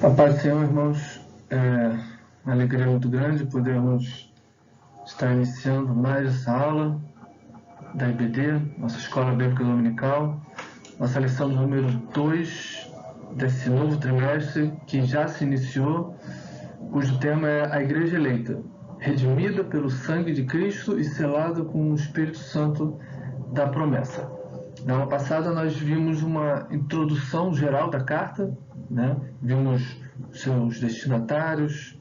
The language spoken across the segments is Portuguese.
A paz do Senhor, irmãos, uma alegria muito grande podermos estar iniciando mais essa aula da IBD, nossa Escola Bíblica Dominical, nossa lição número 2 desse novo trimestre que já se iniciou, cujo tema é a Igreja Eleita, redimida pelo sangue de Cristo e selada com o Espírito Santo da promessa. Na aula passada nós vimos uma introdução geral da carta, né? Vimos seus destinatários,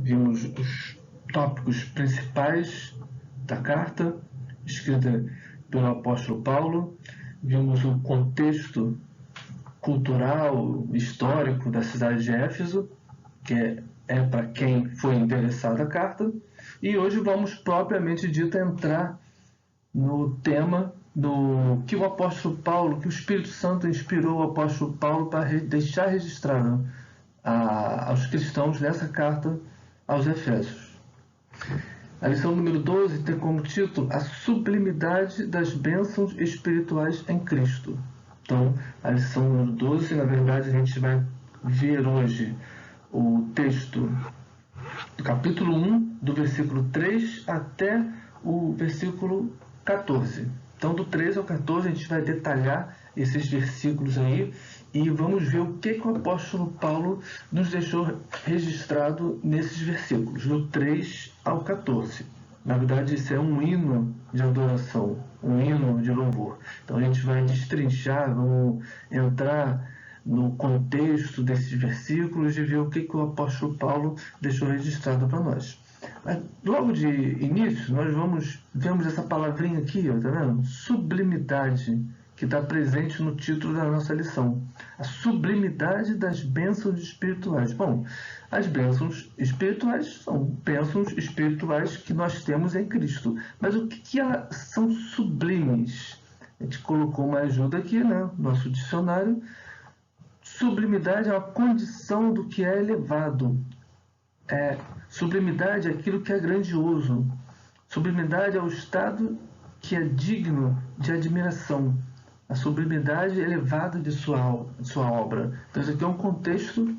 vimos os tópicos principais da carta, escrita pelo apóstolo Paulo, vimos o contexto cultural, histórico da cidade de Éfeso, que é para quem foi interessado a carta, e hoje vamos propriamente dito entrar no tema do que o apóstolo Paulo, que o Espírito Santo inspirou o apóstolo Paulo para deixar registrado aos cristãos nessa carta aos Efésios. A lição número 12 tem como título a sublimidade das bênçãos espirituais em Cristo. Então, a lição número 12, na verdade, a gente vai ver hoje o texto do capítulo 1, do versículo 3 até o versículo 14. Então, do 13 ao 14, a gente vai detalhar esses versículos aí e vamos ver o que o apóstolo Paulo nos deixou registrado nesses versículos, do 3 ao 14. Na verdade, isso é um hino de adoração, um hino de louvor. Então, a gente vai destrinchar, vamos entrar no contexto desses versículos e ver o que o apóstolo Paulo deixou registrado para nós. Mas, logo de início, nós vemos essa palavrinha aqui, tá vendo? Sublimidade, que está presente no título da nossa lição. A sublimidade das bênçãos espirituais. Bom, as bênçãos espirituais são bênçãos espirituais que nós temos em Cristo. Mas o que elas são sublimes? A gente colocou uma ajuda aqui, né? Nosso dicionário. Sublimidade é uma condição do que é elevado. Sublimidade é aquilo que é grandioso. Sublimidade é o estado que é digno de admiração. A sublimidade elevada de sua obra. Então, isso aqui é um contexto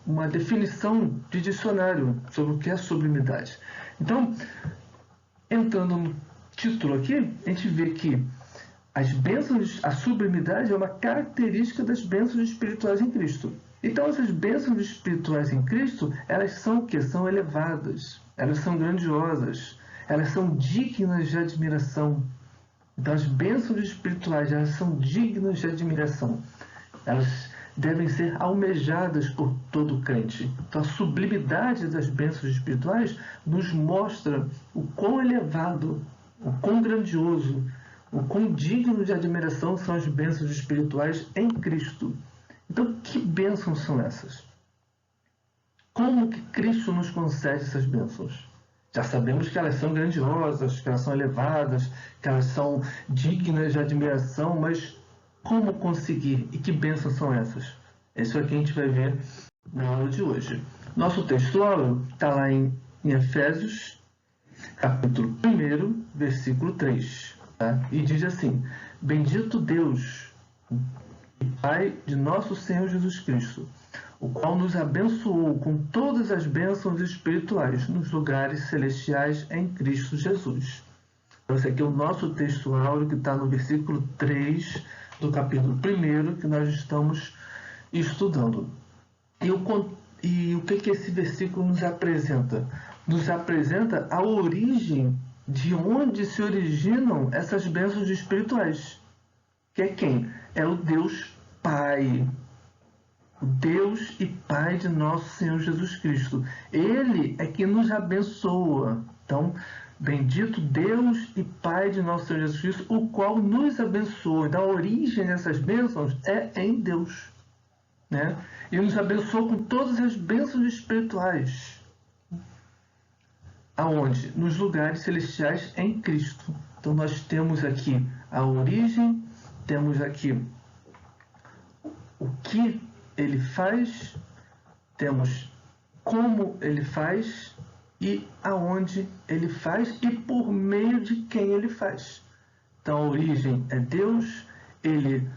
uma definição de dicionário sobre o que é sublimidade. Então, entrando no título aqui, a gente vê que as bênçãos, a sublimidade é uma característica das bênçãos espirituais em Cristo. Então, essas bênçãos espirituais em Cristo, elas são o quê? São elevadas, elas são grandiosas, elas são dignas de admiração. Então, as bênçãos espirituais, elas são dignas de admiração. Elas devem ser almejadas por todo crente. Então, a sublimidade das bênçãos espirituais nos mostra o quão elevado, o quão grandioso, o quão digno de admiração são as bênçãos espirituais em Cristo. Então, que bênçãos são essas? Como que Cristo nos concede essas bênçãos? Já sabemos que elas são grandiosas, que elas são elevadas, que elas são dignas de admiração, mas como conseguir? E que bênçãos são essas? Isso aqui a gente vai ver na aula de hoje. Nosso texto está lá em Efésios, capítulo 1, versículo 3. Tá? E diz assim: Bendito Deus e Pai de nosso Senhor Jesus Cristo, o qual nos abençoou com todas as bênçãos espirituais nos lugares celestiais em Cristo Jesus. Então, esse aqui é o nosso texto áureo que está no versículo 3 do capítulo 1 que nós estamos estudando. E o que esse versículo nos apresenta? Nos apresenta a origem de onde se originam essas bênçãos espirituais. Que é quem? É o Deus Pai. O Deus e Pai de nosso Senhor Jesus Cristo. Ele é que nos abençoa. Então, bendito Deus e Pai de nosso Senhor Jesus Cristo, o qual nos abençoa. Então, a origem dessas bênçãos é em Deus. Né? Ele nos abençoou com todas as bênçãos espirituais. Aonde? Nos lugares celestiais em Cristo. Então, nós temos aqui a origem, temos aqui o que ele faz, temos como ele faz e aonde ele faz e por meio de quem ele faz. Então, a origem é Deus, ele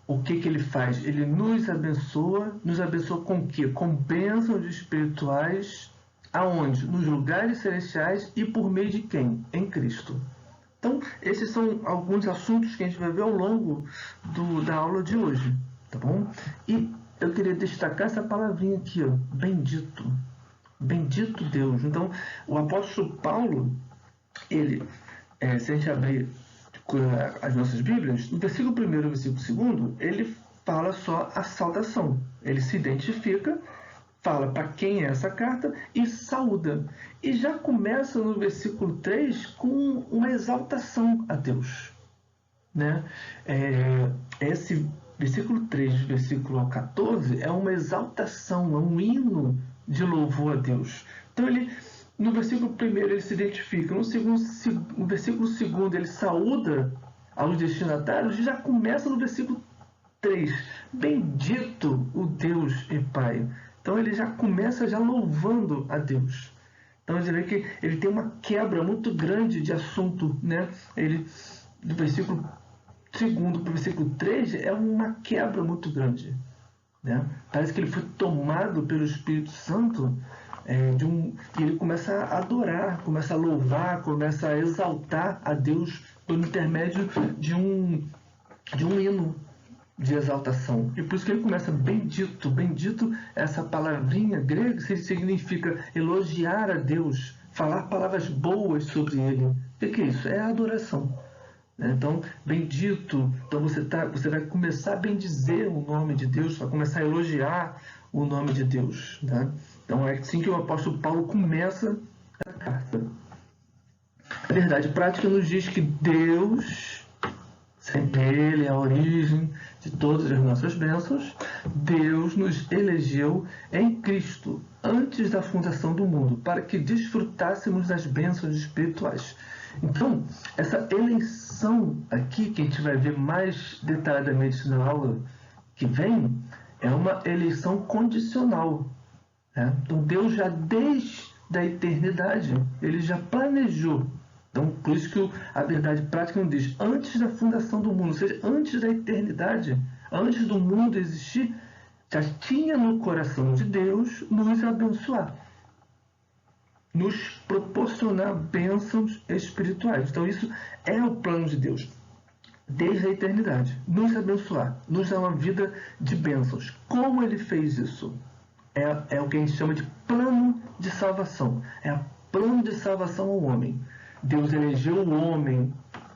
o que ele faz? Ele nos abençoa com o quê? Com bênçãos espirituais, aonde? Nos lugares celestiais e por meio de quem? Em Cristo. Então, esses são alguns assuntos que a gente vai ver ao longo da aula de hoje, tá bom? E eu queria destacar essa palavrinha aqui, ó, bendito. Bendito Deus. Então, o apóstolo Paulo, ele, se a gente abrir as nossas Bíblias, no versículo 1 e no versículo 2, ele fala só a saudação. Ele se identifica, fala para quem é essa carta e saúda. E já começa no versículo 3 com uma exaltação a Deus, né? Esse versículo 3, versículo ao 14, é uma exaltação, é um hino de louvor a Deus. Então, no versículo 1 ele se identifica, no versículo 2 ele saúda aos destinatários e já começa no versículo 3. Bendito o Deus e Pai. Então ele já começa louvando a Deus. Então você vê que ele tem uma quebra muito grande de assunto, né? Do versículo 2 para o versículo 3 é uma quebra muito grande, né? Parece que ele foi tomado pelo Espírito Santo, e ele começa a adorar, começa a louvar, começa a exaltar a Deus por intermédio de um hino de exaltação. E por isso que ele começa bendito. Bendito, essa palavrinha grega significa elogiar a Deus, falar palavras boas sobre ele. O que é isso? É a adoração. Então, bendito. Então você vai começar a bendizer o nome de Deus, vai começar a elogiar o nome de Deus, né? Então é assim que o apóstolo Paulo começa a carta. A verdade prática nos diz que Deus, sempre Ele é a origem de todas as nossas bênçãos. Deus nos elegeu em Cristo antes da fundação do mundo, para que desfrutássemos das bênçãos espirituais. Então, essa eleição aqui, que a gente vai ver mais detalhadamente na aula que vem, é uma eleição condicional, né? Então, Deus já desde a eternidade, Ele já planejou. Então, por isso que a verdade prática nos diz, antes da fundação do mundo, ou seja, antes da eternidade, antes do mundo existir, já tinha no coração de Deus nos abençoar, nos proporcionar bênçãos espirituais. Então, isso é o plano de Deus, desde a eternidade, nos abençoar, nos dar uma vida de bênçãos. Como Ele fez isso? É o que a gente chama de plano de salvação. É o plano de salvação ao homem. Deus elegeu o homem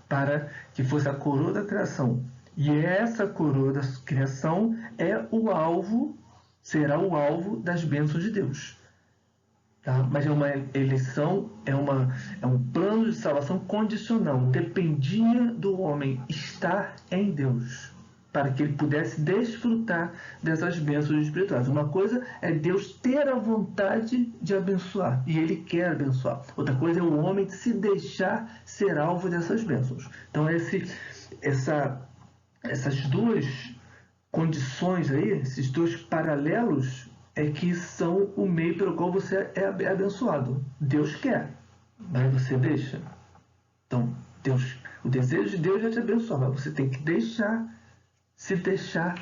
para que fosse a coroa da criação. E essa coroa da criação será o alvo das bênçãos de Deus. Tá? Mas é uma eleição, é um plano de salvação condicional. Dependia do homem estar em Deus, para que ele pudesse desfrutar dessas bênçãos espirituais. Uma coisa é Deus ter a vontade de abençoar, e Ele quer abençoar. Outra coisa é o homem se deixar ser alvo dessas bênçãos. Então, essas duas condições aí, esses dois paralelos, é que são o meio pelo qual você é abençoado. Deus quer, mas você deixa. Então, o desejo de Deus é te abençoar, mas você tem que se deixar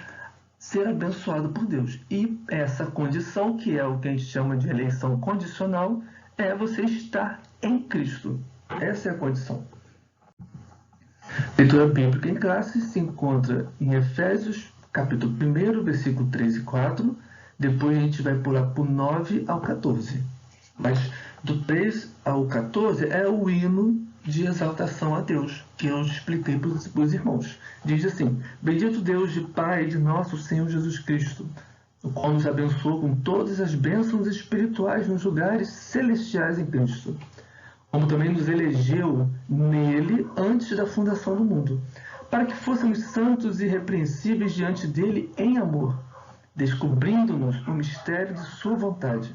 ser abençoado por Deus. E essa condição, que é o que a gente chama de eleição condicional, é você estar em Cristo. Essa é a condição. Leitura bíblica em classe se encontra em Efésios, capítulo 1, versículo 3 e 4. Depois a gente vai pular para o 9 ao 14. Mas do 3 ao 14 é o hino de exaltação a Deus, que eu expliquei para os irmãos. Diz assim: bendito Deus e Pai de nosso Senhor Jesus Cristo, o qual nos abençoou com todas as bênçãos espirituais nos lugares celestiais em Cristo, como também nos elegeu nele antes da fundação do mundo, para que fôssemos santos e irrepreensíveis diante dele em amor, descobrindo-nos o mistério de sua vontade,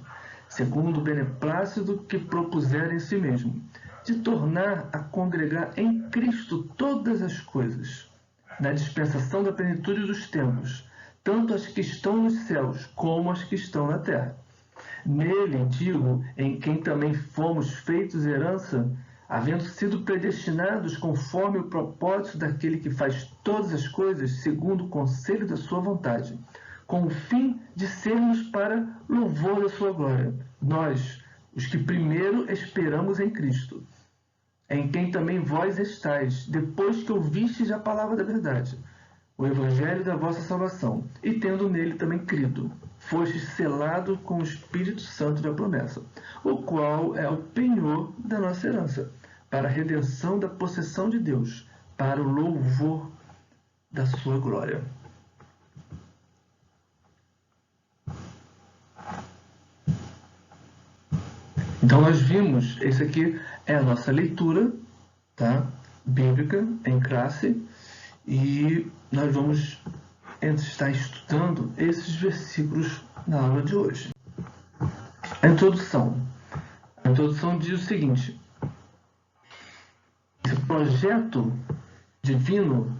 segundo o beneplácito que propusera em si mesmo, de tornar a congregar em Cristo todas as coisas, na dispensação da plenitude dos tempos, tanto as que estão nos céus como as que estão na terra. Nele, digo, em quem também fomos feitos herança, havendo sido predestinados conforme o propósito daquele que faz todas as coisas segundo o conselho da sua vontade, com o fim de sermos para louvor da sua glória, nós, os que primeiro esperamos em Cristo, em quem também vós estáis, depois que ouvistes a palavra da verdade, o evangelho da vossa salvação, e tendo nele também crido, fostes selado com o Espírito Santo da promessa, o qual é o penhor da nossa herança, para a redenção da possessão de Deus, para o louvor da sua glória. Então nós vimos, esse aqui é a nossa leitura, tá? Bíblica em classe, e nós vamos estar estudando esses versículos na aula de hoje. A introdução diz o seguinte: esse projeto divino,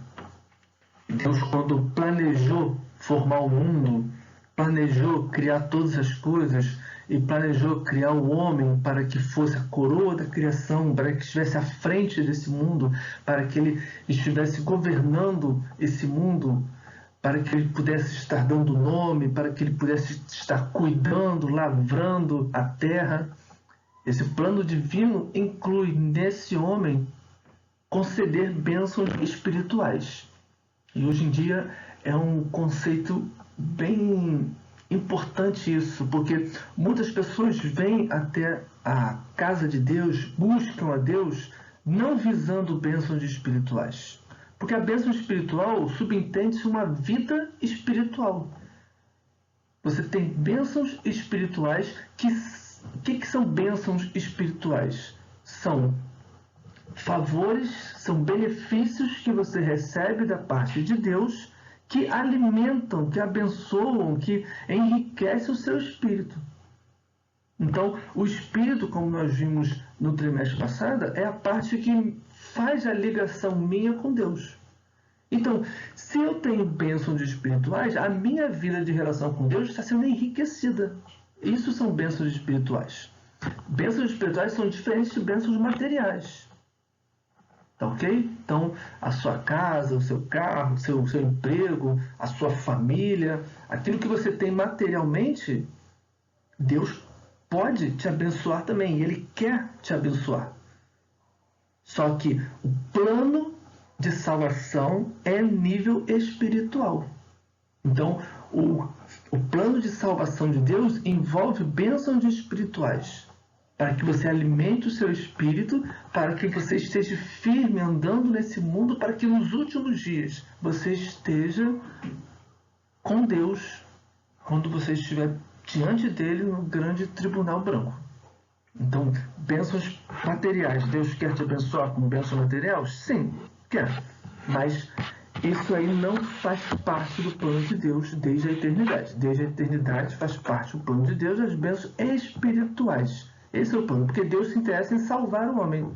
Deus, quando planejou formar o mundo, planejou criar todas as coisas e planejou criar o homem para que fosse a coroa da criação, para que estivesse à frente desse mundo, para que ele estivesse governando esse mundo, para que ele pudesse estar dando nome, para que ele pudesse estar cuidando, lavrando a terra. Esse plano divino inclui nesse homem conceder bênçãos espirituais. E hoje em dia é um conceito bem importante isso, porque muitas pessoas vêm até a casa de Deus, buscam a Deus, não visando bênçãos espirituais. Porque a bênção espiritual subentende-se uma vida espiritual. Você tem bênçãos espirituais. O que são bênçãos espirituais? São favores, são benefícios que você recebe da parte de Deus, que alimentam, que abençoam, que enriquecem o seu espírito. Então, o espírito, como nós vimos no trimestre passado, é a parte que faz a ligação minha com Deus. Então, se eu tenho bênçãos espirituais, a minha vida de relação com Deus está sendo enriquecida. Isso são bênçãos espirituais. Bênçãos espirituais são diferentes de bênçãos materiais. Tá ok? Então, a sua casa, o seu carro, o seu emprego, a sua família, aquilo que você tem materialmente, Deus pode te abençoar também. Ele quer te abençoar. Só que o plano de salvação é nível espiritual. Então, o plano de salvação de Deus envolve bênçãos espirituais, para que você alimente o seu espírito, para que você esteja firme andando nesse mundo, para que nos últimos dias você esteja com Deus, quando você estiver diante dele no grande tribunal branco. Então, bênçãos materiais, Deus quer te abençoar com bênção material? Sim, quer. Mas isso aí não faz parte do plano de Deus desde a eternidade. Desde a eternidade faz parte do plano de Deus as bênçãos espirituais. Esse é o plano, porque Deus se interessa em salvar o homem.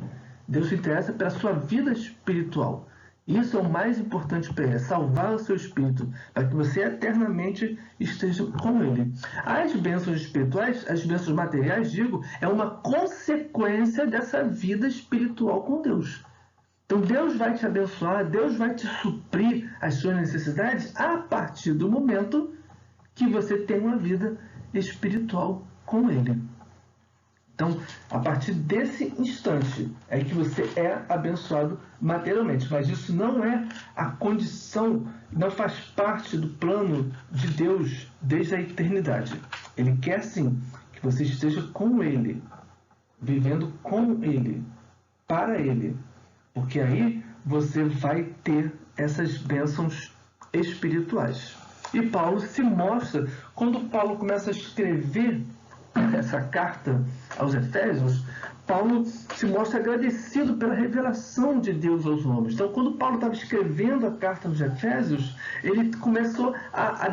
Deus se interessa pela sua vida espiritual. Isso é o mais importante para ele, salvar o seu espírito, para que você eternamente esteja com ele. As bênçãos espirituais, as bênçãos materiais, digo, é uma consequência dessa vida espiritual com Deus. Então Deus vai te abençoar, Deus vai te suprir as suas necessidades a partir do momento que você tem uma vida espiritual com ele. Então, a partir desse instante é que você é abençoado materialmente. Mas isso não é a condição, não faz parte do plano de Deus desde a eternidade. Ele quer sim que você esteja com Ele, vivendo com Ele, para Ele. Porque aí você vai ter essas bênçãos espirituais. E Paulo se mostra, quando Paulo começa a escrever essa carta aos Efésios, Paulo se mostra agradecido pela revelação de Deus aos homens. Então, quando Paulo estava escrevendo a carta aos Efésios, ele começou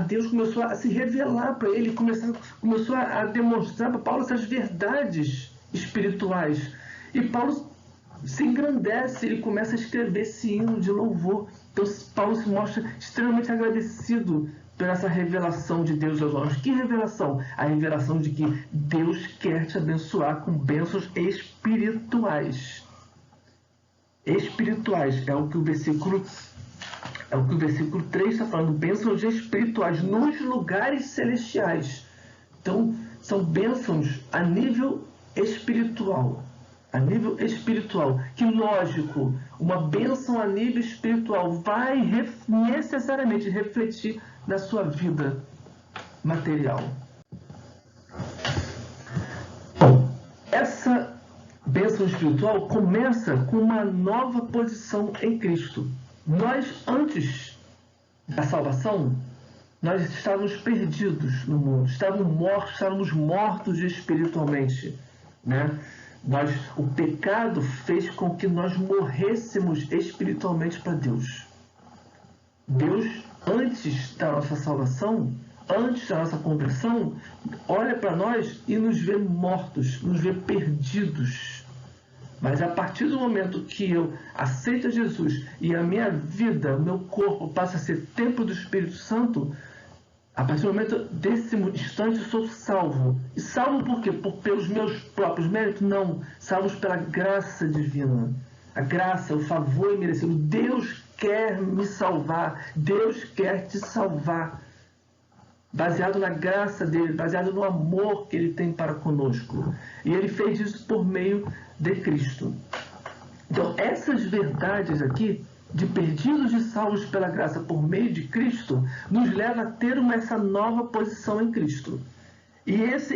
Deus começou a se revelar para ele, começou a demonstrar para Paulo essas verdades espirituais. E Paulo se engrandece, ele começa a escrever esse hino de louvor. Então, Paulo se mostra extremamente agradecido por essa revelação de Deus aos homens. Que revelação? A revelação de que Deus quer te abençoar com bênçãos espirituais. espirituais. É o que o versículo 3 está falando, bênçãos espirituais nos lugares celestiais. Então, são bênçãos a nível espiritual. A nível espiritual. Que, lógico, uma bênção a nível espiritual vai necessariamente refletir na sua vida material. Essa bênção espiritual começa com uma nova posição em Cristo. Nós, antes da salvação, nós estávamos perdidos no mundo, estávamos mortos espiritualmente, né? O pecado fez com que nós morrêssemos espiritualmente para Deus. Deus, antes da nossa salvação, antes da nossa conversão, olha para nós e nos vê mortos, nos vê perdidos. Mas a partir do momento que eu aceito Jesus e a minha vida, o meu corpo passa a ser templo do Espírito Santo, a partir do momento desse instante eu sou salvo. E salvo por quê? Pelos meus próprios méritos? Não. Salvos pela graça divina. A graça, o favor imerecido. Deus quer me salvar. Deus quer te salvar. Baseado na graça dele, baseado no amor que ele tem para conosco. E ele fez isso por meio de Cristo. Então, essas verdades aqui, de perdidos e salvos pela graça por meio de Cristo, nos leva a ter essa nova posição em Cristo. E essa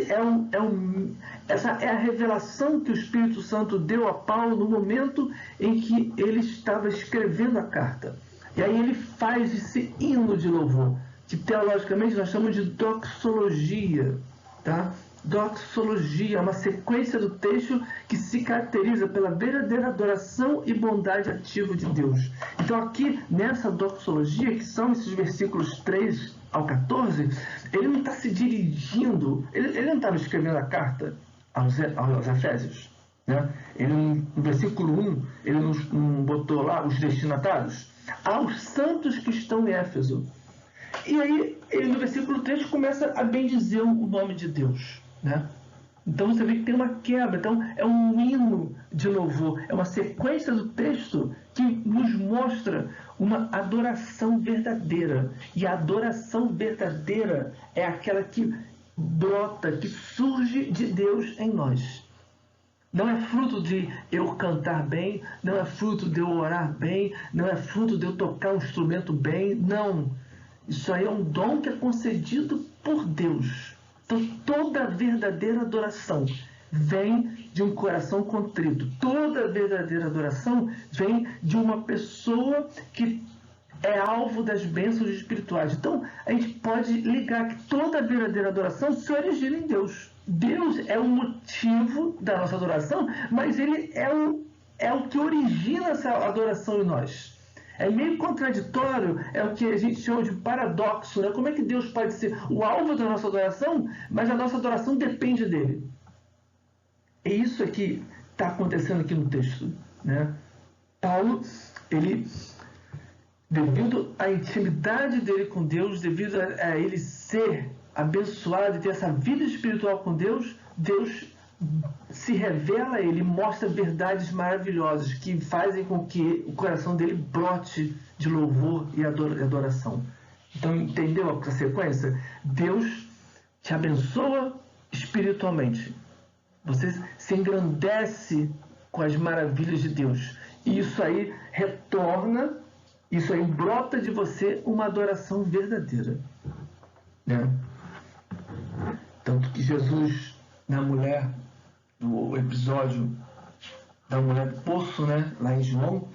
é a revelação que o Espírito Santo deu a Paulo no momento em que ele estava escrevendo a carta. E aí ele faz esse hino de louvor, que teologicamente nós chamamos de doxologia, tá? Doxologia é uma sequência do texto que se caracteriza pela verdadeira adoração e bondade ativa de Deus. Então aqui, nessa doxologia, que são esses versículos 3 ao 14, ele não está se dirigindo, ele não estava escrevendo a carta aos Efésios, né? Ele, no versículo 1, ele não botou lá os destinatários, aos santos que estão em Éfeso. E aí, ele no versículo 3 começa a bendizer o nome de Deus, né? Então você vê que tem uma quebra. Então é um hino de louvor, é uma sequência do texto que nos mostra uma adoração verdadeira. E a adoração verdadeira é aquela que brota, que surge de Deus em nós. Não é fruto de eu cantar bem, não é fruto de eu orar bem, não é fruto de eu tocar um instrumento bem, não. Isso aí é um dom que é concedido por Deus. Então, toda verdadeira adoração vem de um coração contrito. Toda verdadeira adoração vem de uma pessoa que é alvo das bênçãos espirituais. Então, a gente pode ligar que toda verdadeira adoração se origina em Deus. Deus é o motivo da nossa adoração, mas ele é o que origina essa adoração em nós. É meio contraditório, é o que a gente chama de paradoxo, né? Como é que Deus pode ser o alvo da nossa adoração, mas a nossa adoração depende dele? É isso que está acontecendo aqui no texto, né? Paulo, ele, devido à intimidade dele com Deus, devido a ele ser abençoado e ter essa vida espiritual com Deus, Deus se revela a ele, mostra verdades maravilhosas que fazem com que o coração dele brote de louvor e adoração. Então, entendeu a sequência? Deus te abençoa espiritualmente. Você se engrandece com as maravilhas de Deus. E isso aí retorna, isso aí brota de você uma adoração verdadeira, né? Tanto que Jesus, na mulher, no episódio da mulher do poço, né, lá em João,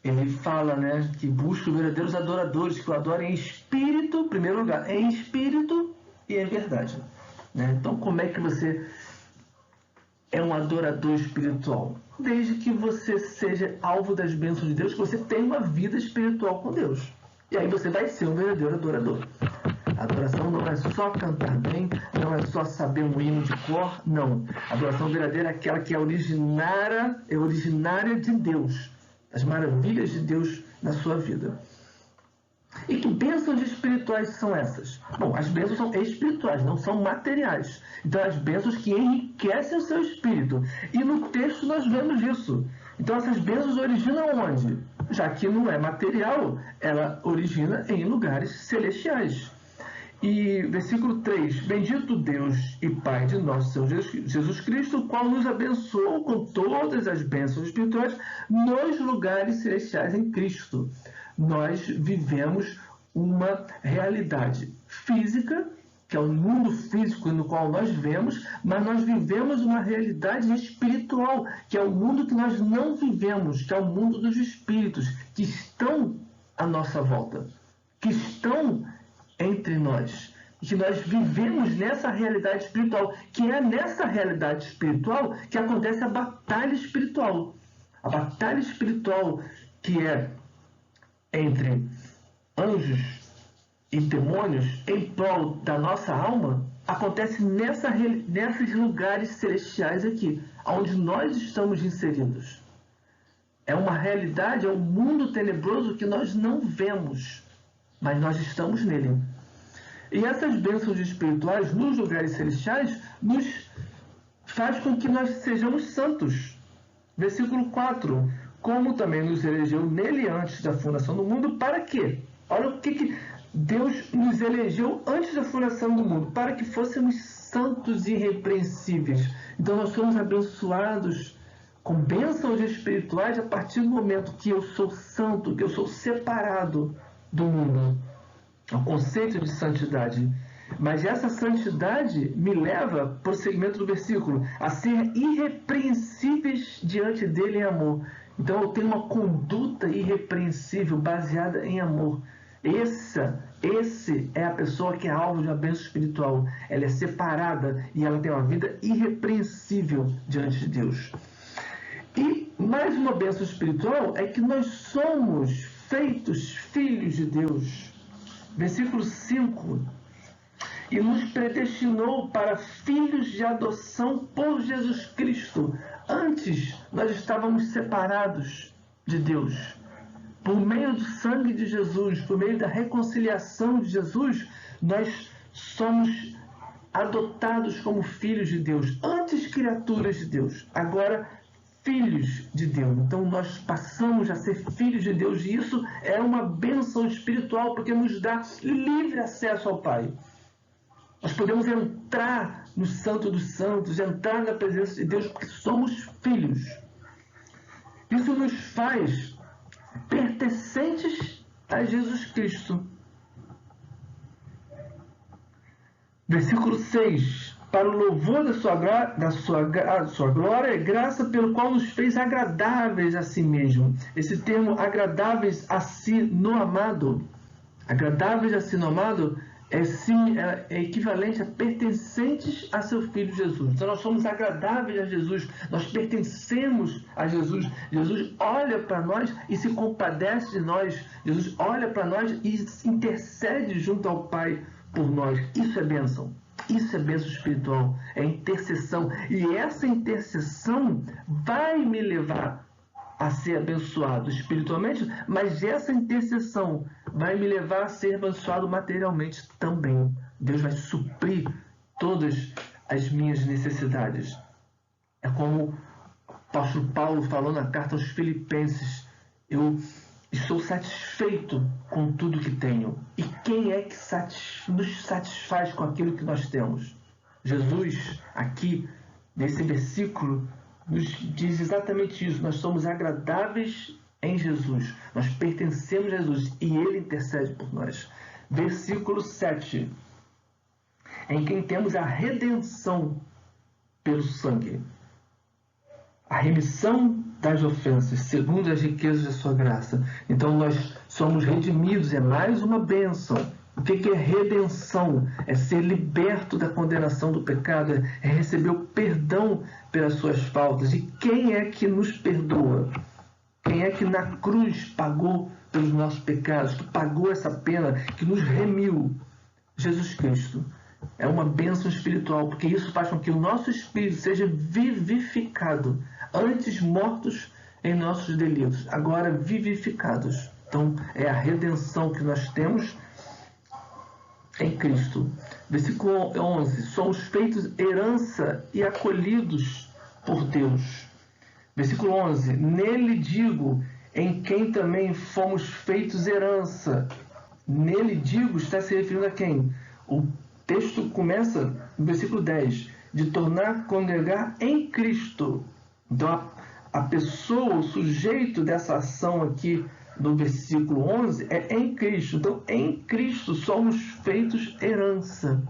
ele fala, né, que busca os verdadeiros adoradores, que o adorem em espírito, em primeiro lugar, em espírito e em verdade, né? Então, como é que você é um adorador espiritual? Desde que você seja alvo das bênçãos de Deus, que você tenha uma vida espiritual com Deus. E aí você vai ser um verdadeiro adorador. A adoração não é só cantar bem, não é só saber um hino de cor, não. A adoração verdadeira é aquela que é originária de Deus, as maravilhas de Deus na sua vida. E que bênçãos espirituais são essas? Bom, as bênçãos são espirituais, não são materiais. Então, as bênçãos que enriquecem o seu espírito. E no texto nós vemos isso. Então essas bênçãos originam onde? Já que não é material, ela origina em lugares celestiais. E versículo 3: Bendito Deus e Pai de nosso Senhor Jesus Cristo, o qual nos abençoou com todas as bênçãos espirituais nos lugares celestiais em Cristo. Nós vivemos uma realidade física, que é o mundo físico no qual nós vivemos, mas nós vivemos uma realidade espiritual, que é o mundo que nós não vivemos, que é o mundo dos espíritos, que estão à nossa volta, que estão entre nós, e que nós vivemos nessa realidade espiritual, que é nessa realidade espiritual que acontece a batalha espiritual. A batalha espiritual que é entre anjos e demônios em prol da nossa alma acontece nesses lugares celestiais aqui, onde nós estamos inseridos. É uma realidade, é um mundo tenebroso que nós não vemos, mas nós estamos nele. E essas bênçãos espirituais nos lugares celestiais nos faz com que nós sejamos santos. Versículo 4. Como também nos elegeu nele antes da fundação do mundo, para quê? Olha o que Deus nos elegeu antes da fundação do mundo, para que fôssemos santos e irrepreensíveis. Então nós somos abençoados com bênçãos espirituais a partir do momento que eu sou santo, que eu sou separado do mundo. É o conceito de santidade. Mas essa santidade me leva, prosseguimento do versículo, a ser irrepreensíveis diante dele em amor. Então eu tenho uma conduta irrepreensível baseada em amor. Esse é a pessoa que é alvo de uma bênção espiritual. Ela é separada e ela tem uma vida irrepreensível diante de Deus. E mais uma bênção espiritual é que nós somos feitos filhos de Deus. Versículo 5. E nos predestinou para filhos de adoção por Jesus Cristo. Antes nós estávamos separados de Deus. Por meio do sangue de Jesus, por meio da reconciliação de Jesus, nós somos adotados como filhos de Deus. Antes criaturas de Deus, agora filhos de Deus. Então nós passamos a ser filhos de Deus e isso é uma bênção espiritual porque nos dá livre acesso ao Pai. Nós podemos entrar no Santo dos Santos, entrar na presença de Deus porque somos filhos. Isso nos faz pertencentes a Jesus Cristo. Versículo 6. Para o louvor da sua glória e graça, pelo qual nos fez agradáveis a si mesmo. Esse termo agradáveis a si no amado. Agradáveis a si no amado é equivalente a pertencentes a seu Filho Jesus. Então nós somos agradáveis a Jesus, nós pertencemos a Jesus. Jesus olha para nós e se compadece de nós. Jesus olha para nós e intercede junto ao Pai por nós. Isso é bênção. Isso é bênção espiritual, é intercessão. E essa intercessão vai me levar a ser abençoado espiritualmente, mas essa intercessão vai me levar a ser abençoado materialmente também. Deus vai suprir todas as minhas necessidades. É como o apóstolo Paulo falou na carta aos Filipenses: eu estou satisfeito com tudo que tenho. E quem é que nos satisfaz com aquilo que nós temos? Jesus, aqui nesse versículo, nos diz exatamente isso. Nós somos agradáveis em Jesus. Nós pertencemos a Jesus e Ele intercede por nós. Versículo 7. Em quem temos a redenção pelo sangue. A remissão das ofensas, segundo as riquezas da sua graça. Então nós somos redimidos, é mais uma bênção. O que é redenção? É ser liberto da condenação do pecado, é receber o perdão pelas suas faltas. E quem é que nos perdoa? Quem é que na cruz pagou pelos nossos pecados, que pagou essa pena, que nos remiu? Jesus Cristo. É uma bênção espiritual, porque isso faz com que o nosso espírito seja vivificado. Antes mortos em nossos delitos, agora vivificados. Então é a redenção que nós temos em Cristo. Versículo 11. Somos feitos herança e acolhidos por Deus. Versículo 11: nele digo, em quem também fomos feitos herança. Nele digo está se referindo a quem? O texto começa no versículo 10, de tornar congregar em Cristo. Então a pessoa, o sujeito dessa ação aqui no versículo 11 é em Cristo. Então em Cristo somos feitos herança.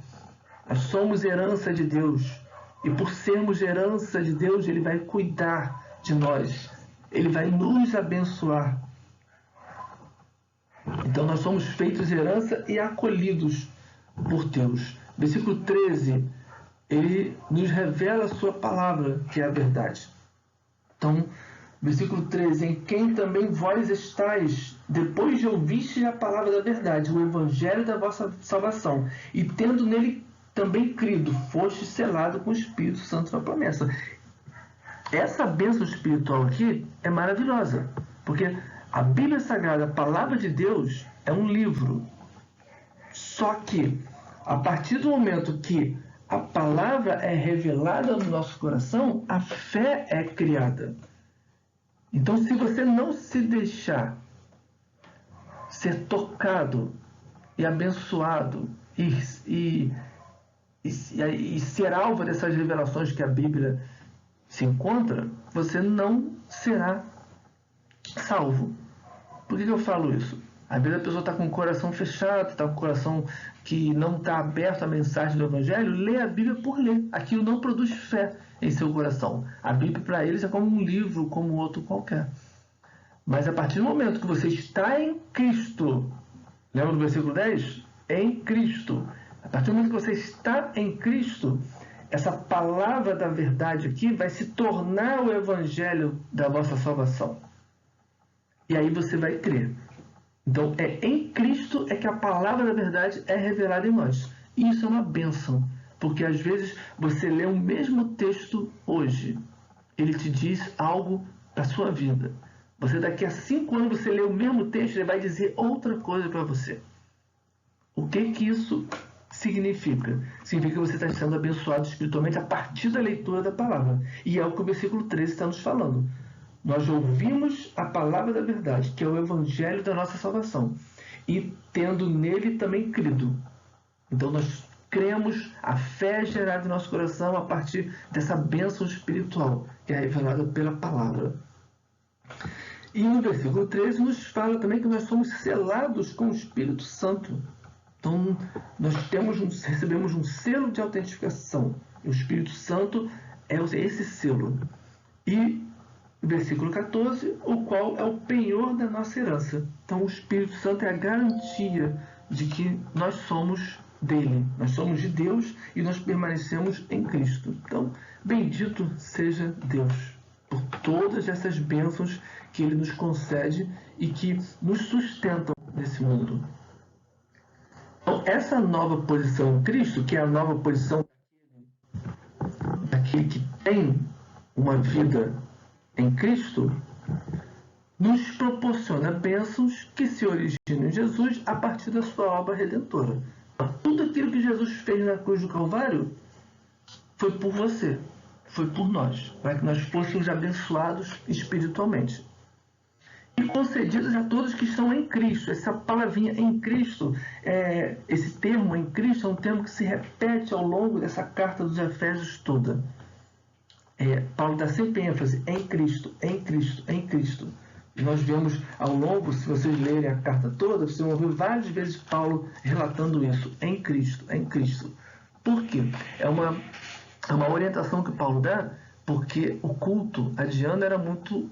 Nós somos herança de Deus. E por sermos herança de Deus, Ele vai cuidar de nós. Ele vai nos abençoar. Então nós somos feitos herança e acolhidos por Deus. Versículo 13, ele nos revela a sua palavra, que é a verdade. Então, versículo 13, em quem também vós estáis, depois de ouvistes a palavra da verdade, o evangelho da vossa salvação, e tendo nele também crido, foste selado com o Espírito Santo da promessa. Essa bênção espiritual aqui é maravilhosa, porque a Bíblia Sagrada, a palavra de Deus, é um livro. Só que, a partir do momento que a palavra é revelada no nosso coração, a fé é criada. Então, se você não se deixar ser tocado e abençoado e ser alvo dessas revelações que a Bíblia se encontra, você não será salvo. Por que eu falo isso? Às vezes a pessoa está com o coração fechado, está com o coração que não está aberto à mensagem do Evangelho, lê a Bíblia por ler. Aquilo não produz fé em seu coração. A Bíblia para eles é como um livro, como outro qualquer. Mas a partir do momento que você está em Cristo, lembra do versículo 10? Em Cristo. A partir do momento que você está em Cristo, essa palavra da verdade aqui vai se tornar o Evangelho da vossa salvação. E aí você vai crer. Então, é em Cristo é que a palavra da verdade é revelada em nós. E isso é uma bênção, porque às vezes você lê o mesmo texto hoje, ele te diz algo para a sua vida. Você daqui a 5 anos você lê o mesmo texto, ele vai dizer outra coisa para você. O que isso significa? Significa que você está sendo abençoado espiritualmente a partir da leitura da palavra. E é o que o versículo 13 está nos falando. Nós ouvimos a palavra da verdade, que é o evangelho da nossa salvação, e tendo nele também crido. Então nós cremos, a fé é gerada em nosso coração a partir dessa bênção espiritual, que é revelada pela palavra. E no versículo 13 nos fala também que nós somos selados com o Espírito Santo. Então nós recebemos um selo de autentificação. E o Espírito Santo é esse selo. E versículo 14, o qual é o penhor da nossa herança. Então o Espírito Santo é a garantia de que nós somos dele, nós somos de Deus e nós permanecemos em Cristo. Então, bendito seja Deus por todas essas bênçãos que ele nos concede e que nos sustentam nesse mundo. Então, essa nova posição em Cristo, que é a nova posição daquele que tem uma vida em Cristo, nos proporciona bênçãos que se originam em Jesus a partir da sua obra redentora. Tudo aquilo que Jesus fez na cruz do Calvário foi por você, foi por nós, para que nós fôssemos abençoados espiritualmente. E concedidos a todos que estão em Cristo. Essa palavrinha em Cristo, esse termo em Cristo é um termo que se repete ao longo dessa carta dos Efésios toda. Paulo dá sempre ênfase em Cristo, em Cristo, em Cristo. E nós vemos ao longo, se vocês lerem a carta toda, vocês vão ver várias vezes Paulo relatando isso, em Cristo, em Cristo. Por quê? É uma orientação que Paulo dá, porque o culto a Diana era muito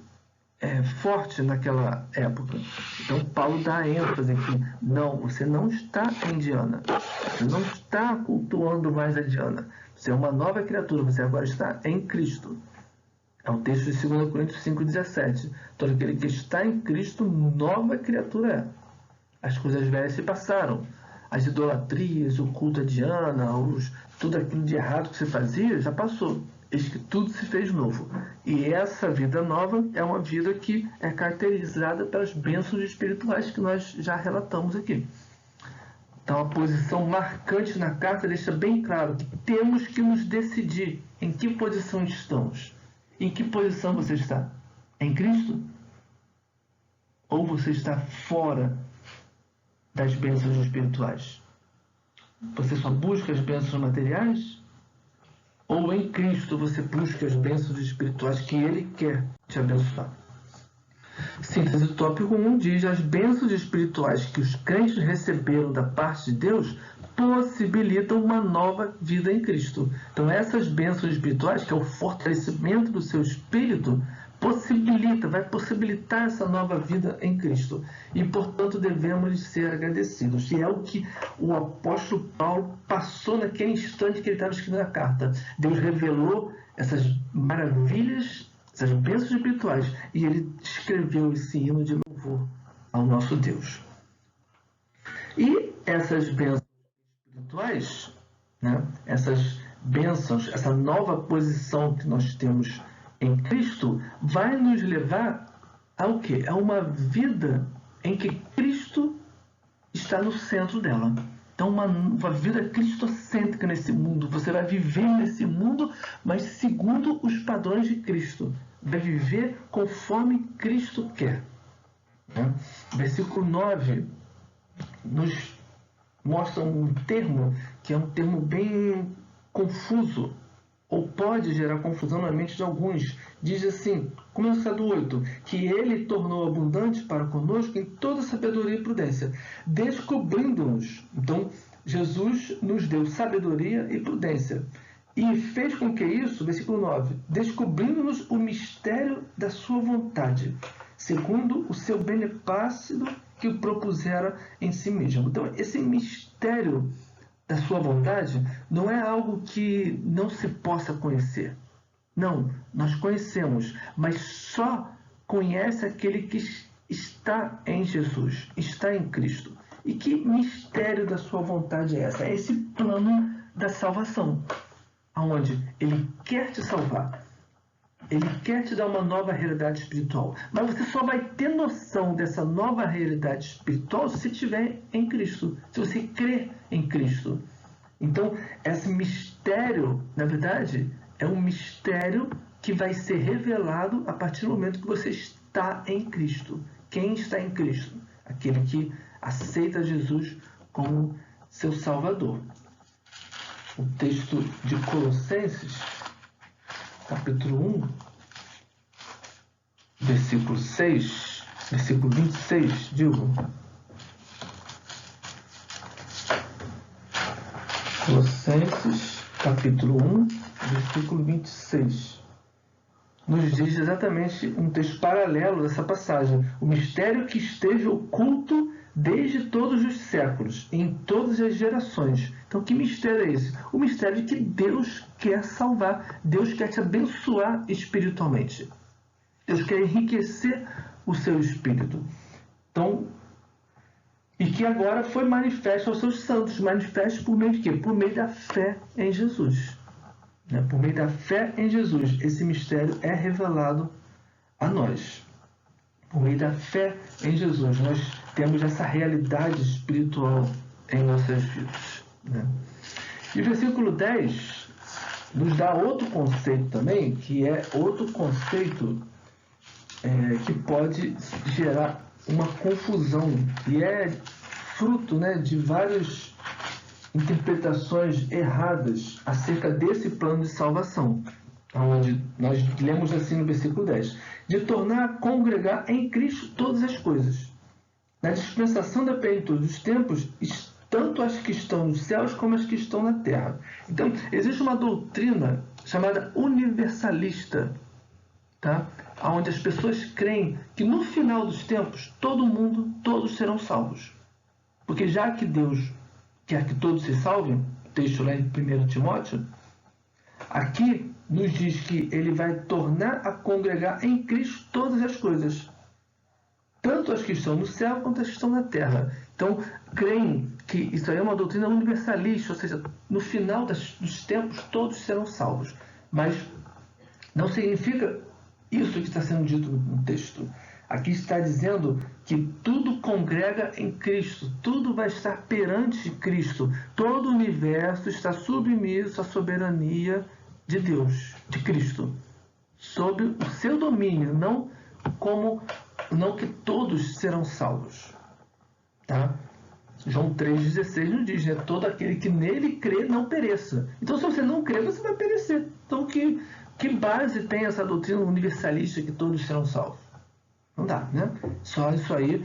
forte naquela época. Então Paulo dá ênfase aqui, não, você não está em Diana, você não está cultuando mais a Diana. Você é uma nova criatura, você agora está em Cristo. É o texto de 2 Coríntios 5,17. Todo aquele que está em Cristo, nova criatura é. As coisas velhas se passaram. As idolatrias, o culto a Diana, tudo aquilo de errado que você fazia, já passou. Eis que tudo se fez novo. E essa vida nova é uma vida que é caracterizada pelas bênçãos espirituais que nós já relatamos aqui. Então, a posição marcante na carta deixa bem claro que temos que nos decidir em que posição estamos. Em que posição você está? Em Cristo? Ou você está fora das bênçãos espirituais? Você só busca as bênçãos materiais? Ou em Cristo você busca as bênçãos espirituais que Ele quer te abençoar? Síntese do tópico 1 diz: as bênçãos espirituais que os crentes receberam da parte de Deus possibilitam uma nova vida em Cristo. Então essas bênçãos espirituais, que é o fortalecimento do seu espírito, vai possibilitar essa nova vida em Cristo. E, portanto, devemos ser agradecidos. E é o que o apóstolo Paulo passou naquele instante que ele estava escrevendo a carta. Deus revelou essas maravilhas, essas bênçãos espirituais, e ele escreveu esse hino de louvor ao nosso Deus. E essas bênçãos espirituais, né, essas bênçãos, essa nova posição que nós temos em Cristo, vai nos levar ao quê? A uma vida em que Cristo está no centro dela. Então, uma vida cristocêntrica nesse mundo. Você vai viver nesse mundo, mas segundo os padrões de Cristo. Vai viver conforme Cristo quer. Né? Versículo 9 nos mostra um termo que é um termo bem confuso, ou pode gerar confusão na mente de alguns. Diz assim, começa do 8, que ele tornou abundante para conosco em toda sabedoria e prudência, descobrindo-nos. Então, Jesus nos deu sabedoria e prudência. E fez com que isso, versículo 9, descobrindo-nos o mistério da sua vontade, segundo o seu beneplácito que o propusera em si mesmo. Então, esse mistério da sua vontade não é algo que não se possa conhecer. Não, nós conhecemos, mas só conhece aquele que está em Jesus, está em Cristo. E que mistério da sua vontade é essa? É esse plano da salvação, onde Ele quer te salvar. Ele quer te dar uma nova realidade espiritual. Mas você só vai ter noção dessa nova realidade espiritual se estiver em Cristo. Se você crer em Cristo. Então, esse mistério, na verdade, é um mistério que vai ser revelado a partir do momento que você está em Cristo. Quem está em Cristo? Aquele que aceita Jesus como seu Salvador. O texto de Colossenses, capítulo 1, versículo 6, versículo 26, digo. Colossenses, capítulo 1, versículo 26. Nos diz exatamente um texto paralelo dessa passagem. O mistério que esteve oculto desde todos os séculos, em todas as gerações. Então, que mistério é esse? O mistério de que Deus quer salvar. Deus quer te abençoar espiritualmente. Deus quer enriquecer o seu espírito. Então, e que agora foi manifesto aos seus santos. Manifesto por meio de quê? Por meio da fé em Jesus. Por meio da fé em Jesus, esse mistério é revelado a nós. Por meio da fé em Jesus, nós temos essa realidade espiritual em nossas vidas. E o versículo 10 nos dá outro conceito também, que é outro conceito que pode gerar uma confusão, e é fruto de várias interpretações erradas acerca desse plano de salvação, onde nós lemos assim no versículo 10, de tornar a congregar em Cristo todas as coisas, na dispensação da plenitude dos tempos, tanto as que estão nos céus como as que estão na terra. Então, existe uma doutrina chamada universalista, tá? Onde as pessoas creem que no final dos tempos, todos serão salvos. Porque já que Deus quer que todos se salvem, texto lá em 1 Timóteo, aqui nos diz que ele vai tornar a congregar em Cristo todas as coisas, tanto as que estão no céu quanto as que estão na terra. Então, creem que isso aí é uma doutrina universalista, ou seja, no final dos tempos todos serão salvos. Mas não significa isso que está sendo dito no texto. Aqui está dizendo que tudo congrega em Cristo, tudo vai estar perante Cristo, todo o universo está submisso à soberania de Deus, de Cristo, sob o seu domínio, não que todos serão salvos. Tá? João 3,16 nos diz, né? Todo aquele que nele crê não pereça. Então, se você não crê, você vai perecer. Então, que base tem essa doutrina universalista que todos serão salvos? Não dá, né? Só isso aí.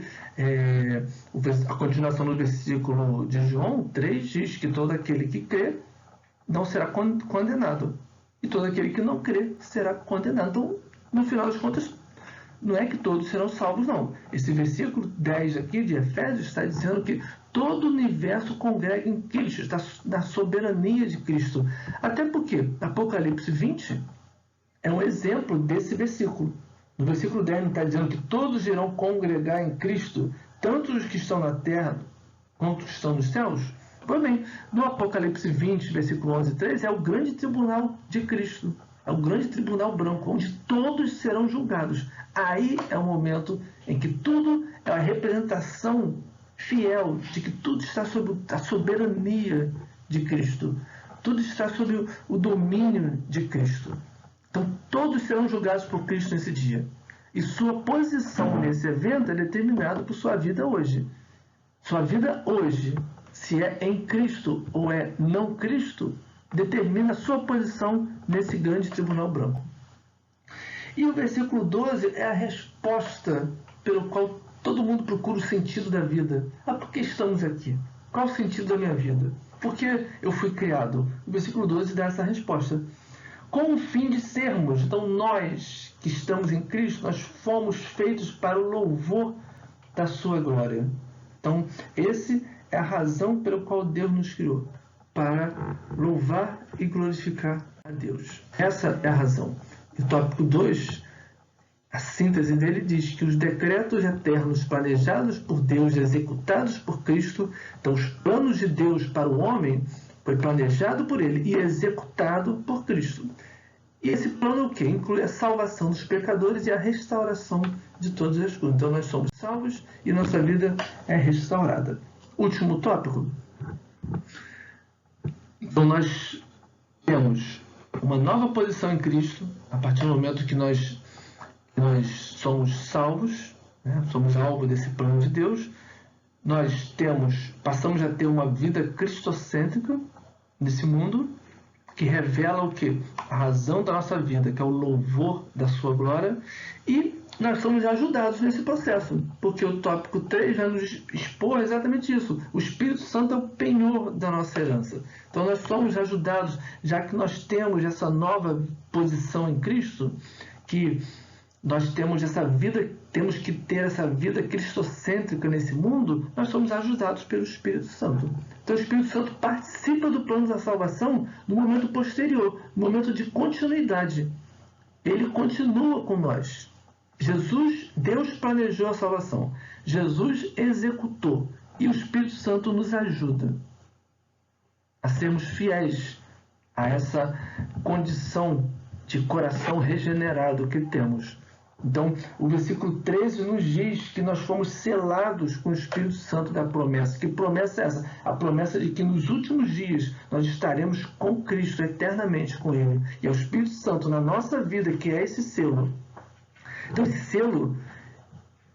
A continuação do versículo de João 3 diz que todo aquele que crê não será condenado. E todo aquele que não crê será condenado. Então, no final das contas, não é que todos serão salvos, não. Esse versículo 10 aqui de Efésios está dizendo que todo o universo congrega em Cristo, está na soberania de Cristo. Até porque Apocalipse 20 é um exemplo desse versículo. No versículo 10 ele está dizendo que todos irão congregar em Cristo, tanto os que estão na terra quanto os que estão nos céus. Pois bem, no Apocalipse 20, versículo 11 e 13, é o grande tribunal de Cristo. É o grande tribunal branco, onde todos serão julgados. Aí é o momento em que tudo é a representação fiel de que tudo está sob a soberania de Cristo. Tudo está sob o domínio de Cristo. Então, todos serão julgados por Cristo nesse dia. E sua posição nesse evento é determinada por sua vida hoje. Sua vida hoje, se é em Cristo ou é não Cristo, determina a sua posição nesse grande tribunal branco. E o versículo 12 é a resposta pelo qual todo mundo procura o sentido da vida. Por que estamos aqui? Qual o sentido da minha vida? Por que eu fui criado? O versículo 12 dá essa resposta. Com o fim de sermos, então nós que estamos em Cristo, nós fomos feitos para o louvor da sua glória. Então, essa é a razão pela qual Deus nos criou, para louvar e glorificar a Deus. Essa é a razão. E o tópico 2, a síntese dele diz que os decretos eternos planejados por Deus e executados por Cristo, então os planos de Deus para o homem, foi planejado por ele e executado por Cristo. E esse plano o quê? Inclui a salvação dos pecadores e a restauração de todas as coisas. Então nós somos salvos e nossa vida é restaurada. Último tópico. Então nós temos uma nova posição em Cristo, a partir do momento que nós somos salvos, né? Somos alvo desse plano de Deus. Nós passamos a ter uma vida cristocêntrica nesse mundo, que revela o quê? A razão da nossa vida, que é o louvor da sua glória, e nós somos ajudados nesse processo, porque o tópico 3 vai nos expor exatamente isso. O Espírito Santo é o penhor da nossa herança. Então nós somos ajudados, já que nós temos essa nova posição em Cristo, que nós temos que ter essa vida cristocêntrica nesse mundo, nós somos ajudados pelo Espírito Santo. Então o Espírito Santo participa do plano da salvação no momento posterior, no momento de continuidade. Ele continua com nós. Deus planejou a salvação. Jesus executou. E o Espírito Santo nos ajuda a sermos fiéis a essa condição de coração regenerado que temos. Então, o versículo 13 nos diz que nós fomos selados com o Espírito Santo da promessa. Que promessa é essa? A promessa de que nos últimos dias nós estaremos com Cristo eternamente com Ele. E é o Espírito Santo na nossa vida que é esse selo. Então, esse selo,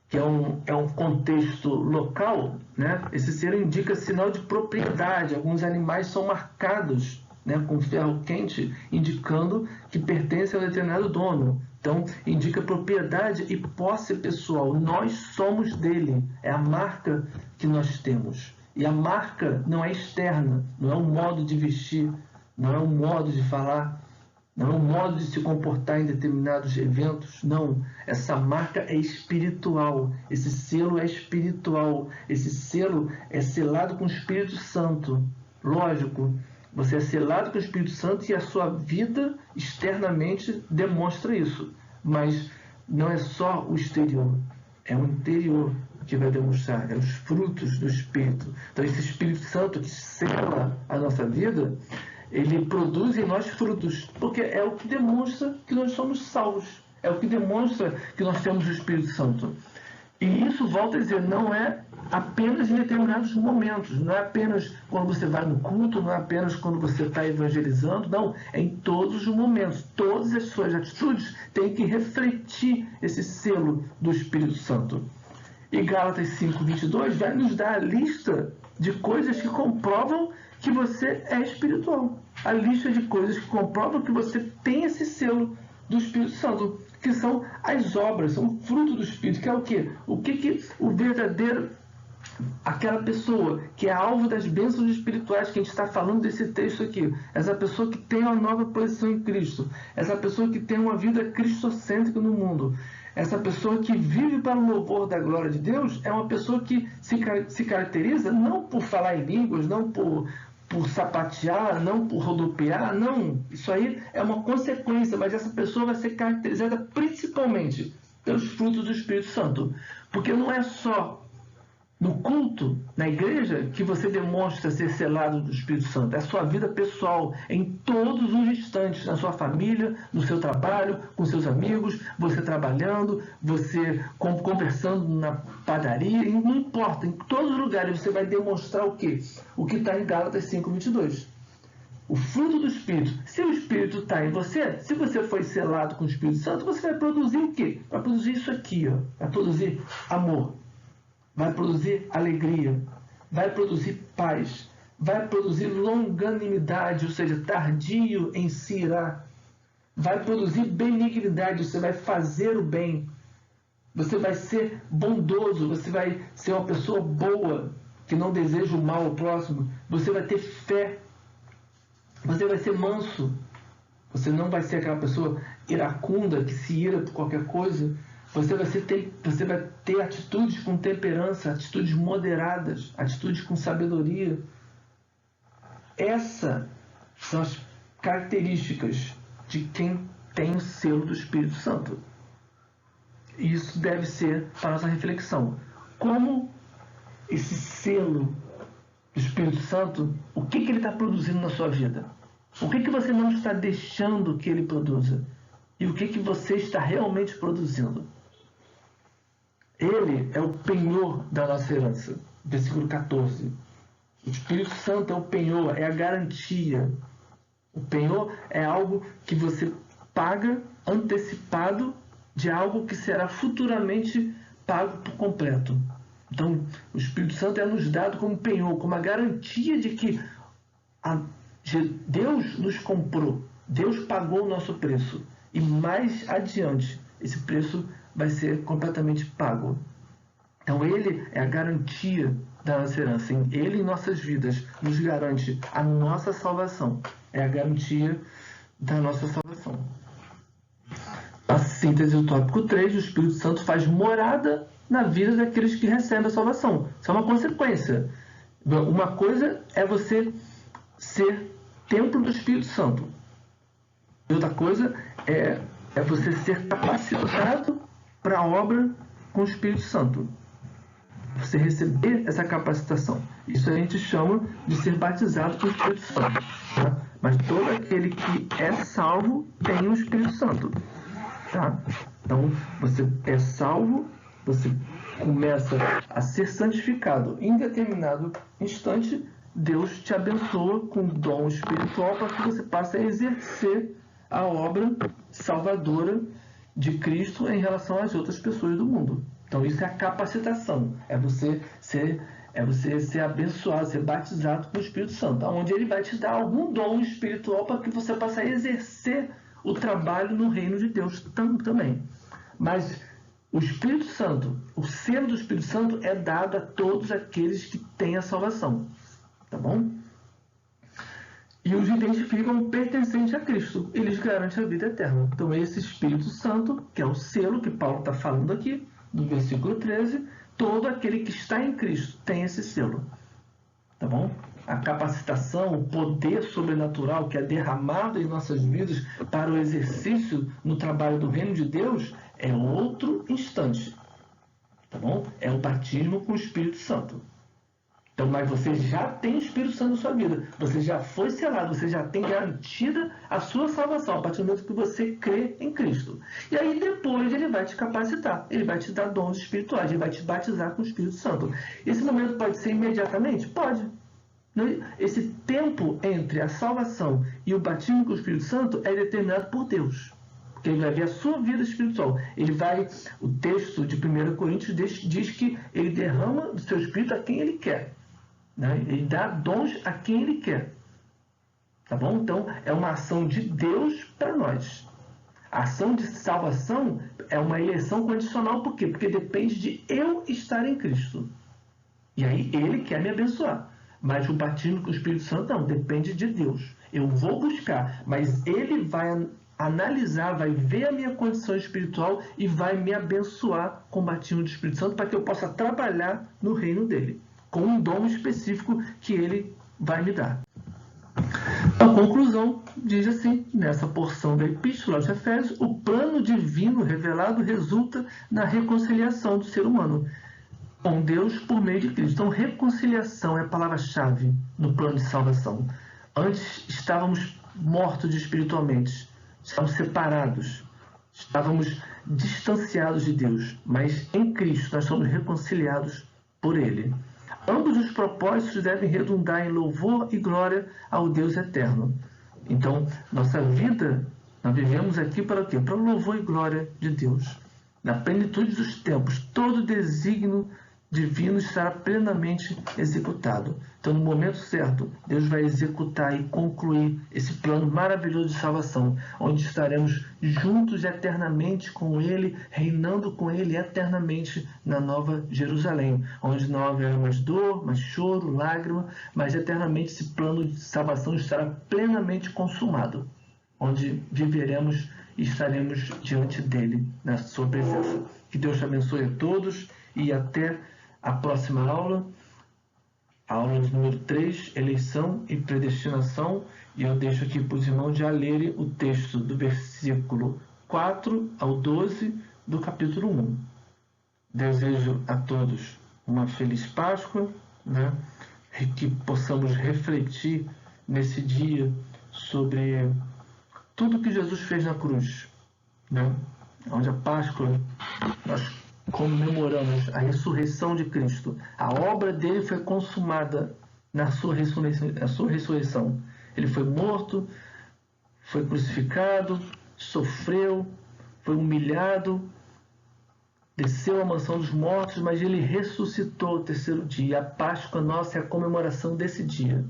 que é um contexto local, né? Esse selo indica sinal de propriedade. Alguns animais são marcados, né, com ferro quente, indicando que pertence a um determinado dono. Então, indica propriedade e posse pessoal. Nós somos dele. É a marca que nós temos. E a marca não é externa, não é um modo de vestir, não é um modo de falar, não é um modo de se comportar em determinados eventos. Não. Essa marca é espiritual. Esse selo é espiritual. Esse selo é selado com o Espírito Santo. Lógico. Você é selado com o Espírito Santo e a sua vida externamente demonstra isso. Mas não é só o exterior, é o interior que vai demonstrar, é os frutos do Espírito. Então esse Espírito Santo que sela a nossa vida, ele produz em nós frutos, porque é o que demonstra que nós somos salvos, é o que demonstra que nós temos o Espírito Santo. E isso, volta a dizer, não é apenas em determinados momentos, não é apenas quando você vai no culto, não é apenas quando você está evangelizando, não, é em todos os momentos. Todas as suas atitudes têm que refletir esse selo do Espírito Santo. E Gálatas 5:22 vai nos dar a lista de coisas que comprovam que você é espiritual. A lista de coisas que comprovam que você tem esse selo do Espírito Santo, que são as obras, são o fruto do Espírito, que é o quê? O que o verdadeiro, aquela pessoa que é alvo das bênçãos espirituais que a gente está falando desse texto aqui, essa pessoa que tem uma nova posição em Cristo, essa pessoa que tem uma vida cristocêntrica no mundo, essa pessoa que vive para o louvor da glória de Deus, é uma pessoa que se caracteriza não por falar em línguas, não por sapatear, não por rodopiar, não. Isso aí é uma consequência, mas essa pessoa vai ser caracterizada principalmente pelos frutos do Espírito Santo. Porque não é só no culto, na igreja, que você demonstra ser selado do Espírito Santo. É a sua vida pessoal, em todos os instantes, na sua família, no seu trabalho, com seus amigos, você trabalhando, você conversando na padaria, não importa, em todos os lugares você vai demonstrar o quê? O que está em Gálatas 5:22. O fruto do Espírito. Se o Espírito está em você, se você foi selado com o Espírito Santo, você vai produzir o quê? Vai produzir isso aqui, ó. Vai produzir amor. Vai produzir alegria, vai produzir paz, vai produzir longanimidade, ou seja, tardio em se irar, vai produzir benignidade, você vai fazer o bem, você vai ser bondoso, você vai ser uma pessoa boa, que não deseja o mal ao próximo, você vai ter fé, você vai ser manso, você não vai ser aquela pessoa iracunda, que se ira por qualquer coisa. Você vai ter atitudes com temperança, atitudes moderadas, atitudes com sabedoria. Essas são as características de quem tem o selo do Espírito Santo. Isso deve ser para a nossa reflexão. Como esse selo do Espírito Santo, o que ele está produzindo na sua vida? O que você não está deixando que ele produza? E o que você está realmente produzindo? Ele é o penhor da nossa herança. Versículo 14. O Espírito Santo é o penhor, é a garantia. O penhor é algo que você paga antecipado de algo que será futuramente pago por completo. Então, o Espírito Santo é nos dado como penhor, como a garantia de que Deus nos comprou, Deus pagou o nosso preço. E mais adiante, esse preço vai ser completamente pago. Então ele é a garantia da nossa herança. Ele em nossas vidas nos garante a nossa salvação. É a garantia da nossa salvação. A síntese do tópico 3, o Espírito Santo faz morada na vida daqueles que recebem a salvação. Isso é uma consequência. Uma coisa é você ser templo do Espírito Santo. E outra coisa é você ser capacitado para a obra com o Espírito Santo. Você receber essa capacitação. Isso a gente chama de ser batizado com o Espírito Santo. Tá? Mas todo aquele que é salvo tem o Espírito Santo. Tá? Então, você é salvo, você começa a ser santificado. Em determinado instante, Deus te abençoa com dom espiritual para que você passe a exercer a obra salvadora de Cristo em relação às outras pessoas do mundo. Então isso é a capacitação, é você ser abençoado, ser batizado com o Espírito Santo, onde ele vai te dar algum dom espiritual para que você possa exercer o trabalho no reino de Deus também. Mas o Espírito Santo, o selo do Espírito Santo é dado a todos aqueles que têm a salvação, tá bom? E os identificam como pertencentes a Cristo. Eles garantem a vida eterna. Então, esse Espírito Santo, que é o selo que Paulo está falando aqui, no versículo 13, todo aquele que está em Cristo tem esse selo. Tá bom? A capacitação, o poder sobrenatural que é derramado em nossas vidas para o exercício no trabalho do reino de Deus é outro instante. Tá bom? É o batismo com o Espírito Santo. Então, mas você já tem o Espírito Santo na sua vida. Você já foi selado, você já tem garantida a sua salvação, a partir do momento que você crê em Cristo. E aí depois ele vai te capacitar, ele vai te dar dons espirituais, ele vai te batizar com o Espírito Santo. Esse momento pode ser imediatamente? Pode. Esse tempo entre a salvação e o batismo com o Espírito Santo é determinado por Deus. Porque ele vai ver a sua vida espiritual. O texto de 1 Coríntios diz que ele derrama do seu Espírito a quem ele quer. Né? Ele dá dons a quem ele quer. Tá bom? Então, é uma ação de Deus para nós. A ação de salvação é uma eleição condicional. Por quê? Porque depende de eu estar em Cristo. E aí, ele quer me abençoar. Mas o batismo com o Espírito Santo não, depende de Deus. Eu vou buscar, mas ele vai analisar, vai ver a minha condição espiritual e vai me abençoar com o batismo do Espírito Santo para que eu possa trabalhar no reino dele, com um dom específico que ele vai me dar. A conclusão diz assim, nessa porção da Epístola aos Efésios, o plano divino revelado resulta na reconciliação do ser humano com Deus por meio de Cristo. Então, reconciliação é a palavra-chave no plano de salvação. Antes estávamos mortos espiritualmente, estávamos separados, estávamos distanciados de Deus, mas em Cristo nós somos reconciliados por Ele. Ambos os propósitos devem redundar em louvor e glória ao Deus eterno. Então, nossa vida, nós vivemos aqui para o quê? Para o louvor e glória de Deus. Na plenitude dos tempos, todo desígnio divino estará plenamente executado. Então, no momento certo, Deus vai executar e concluir esse plano maravilhoso de salvação, onde estaremos juntos eternamente com Ele, reinando com Ele eternamente na Nova Jerusalém, onde não haverá mais dor, mais choro, lágrima, mas eternamente esse plano de salvação estará plenamente consumado, onde viveremos e estaremos diante dEle, na sua presença. Que Deus te abençoe a todos e até a próxima aula, a aula de número 3, eleição e predestinação, e eu deixo aqui para os irmãos já lerem o texto do versículo 4 ao 12 do capítulo 1. Desejo a todos uma feliz Páscoa, né? E que possamos refletir nesse dia sobre tudo que Jesus fez na cruz, né? Onde a Páscoa nós comemoramos a ressurreição de Cristo. A obra dele foi consumada na sua ressurreição. Ele foi morto, foi crucificado, sofreu, foi humilhado, desceu à mansão dos mortos, mas ele ressuscitou ao terceiro dia. A Páscoa nossa é a comemoração desse dia.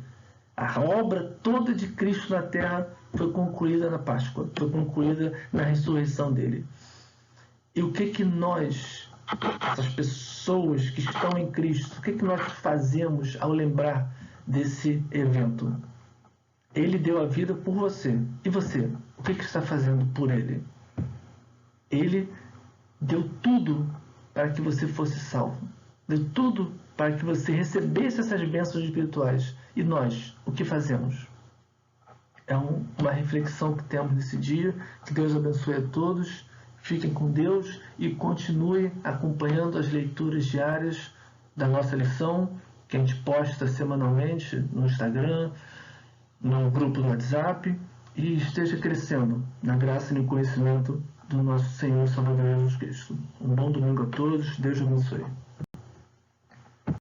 A obra toda de Cristo na terra foi concluída na Páscoa, foi concluída na ressurreição dele. E o que nós, essas pessoas que estão em Cristo, o que nós fazemos ao lembrar desse evento? Ele deu a vida por você. E você? O que está fazendo por Ele? Ele deu tudo para que você fosse salvo. Deu tudo para que você recebesse essas bênçãos espirituais. E nós, o que fazemos? É uma reflexão que temos nesse dia. Que Deus abençoe a todos. Fiquem com Deus e continue acompanhando as leituras diárias da nossa lição, que a gente posta semanalmente no Instagram, no grupo do WhatsApp, e esteja crescendo na graça e no conhecimento do nosso Senhor e Salvador Jesus Cristo. Um bom domingo a todos. Deus abençoe.